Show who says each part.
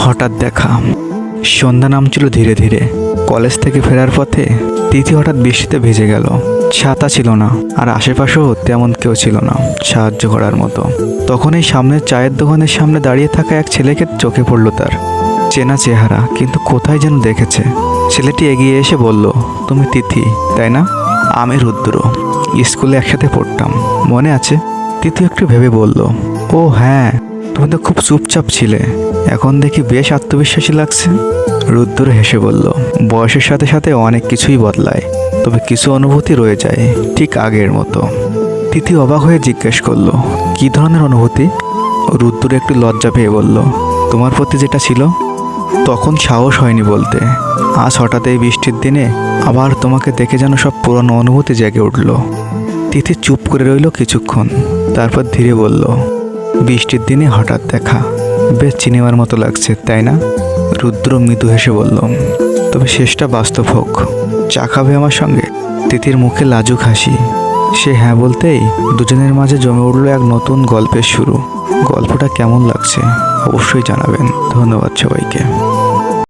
Speaker 1: হঠাৎ দেখা। সন্ধ্যা নামছিল ধীরে ধীরে। কলেজ থেকে ফেরার পথে তিথি হঠাৎ বৃষ্টিতে ভিজে গেল। ছাতা ছিল না, আর আশেপাশেও তেমন কেউ ছিল না সাহায্য করার মতো। তখন এই সামনের চায়ের দোকানের সামনে দাঁড়িয়ে থাকা এক ছেলেকে চোখে পড়ল তার। চেনা চেহারা, কিন্তু কোথায় যেন দেখেছে। ছেলেটি এগিয়ে এসে বলল, তুমি তিথি, তাই না? আমি রুদ্র, স্কুলে একসাথে পড়তাম, মনে আছে? তিথি একটু ভেবে বলল, ও হ্যাঁ, তুমি তো খুব চুপচাপ ছিলে, এখন দেখি বেশ আত্মবিশ্বাসী লাগছে। রুদ্র হেসে বলল, বয়সের সাথে সাথে অনেক কিছুই বদলায়, তবে কিছু অনুভূতি রয়ে যায় ঠিক আগের মতো। তিথি অবাক হয়ে জিজ্ঞেস করলো, কী ধরনের অনুভূতি? রুদ্র একটু লজ্জা পেয়ে বলল, তোমার প্রতি যেটা ছিল। তখন সাহস হয়নি বলতে। আজ হঠাৎ এই বৃষ্টির দিনে আবার তোমাকে দেখে যেন সব পুরনো অনুভূতি জেগে উঠল। তিথি চুপ করে রইল কিছুক্ষণ, তারপর ধীরে বলল, বৃষ্টির দিনে হঠাৎ দেখা, বেশ সিনেমার মতো লাগছে, তাই না? রুদ্র মৃদু হেসে বলল, তবে শেষটা বাস্তব হোক। চা খাবে আমার সঙ্গে? তিথির মুখে লাজুক হাসি। সে হ্যাঁ বলতেই দুজনের মাঝে জমে উঠল এক নতুন গল্পের শুরু। গল্পটা কেমন লাগছে অবশ্যই জানাবেন। ধন্যবাদ সবাইকে।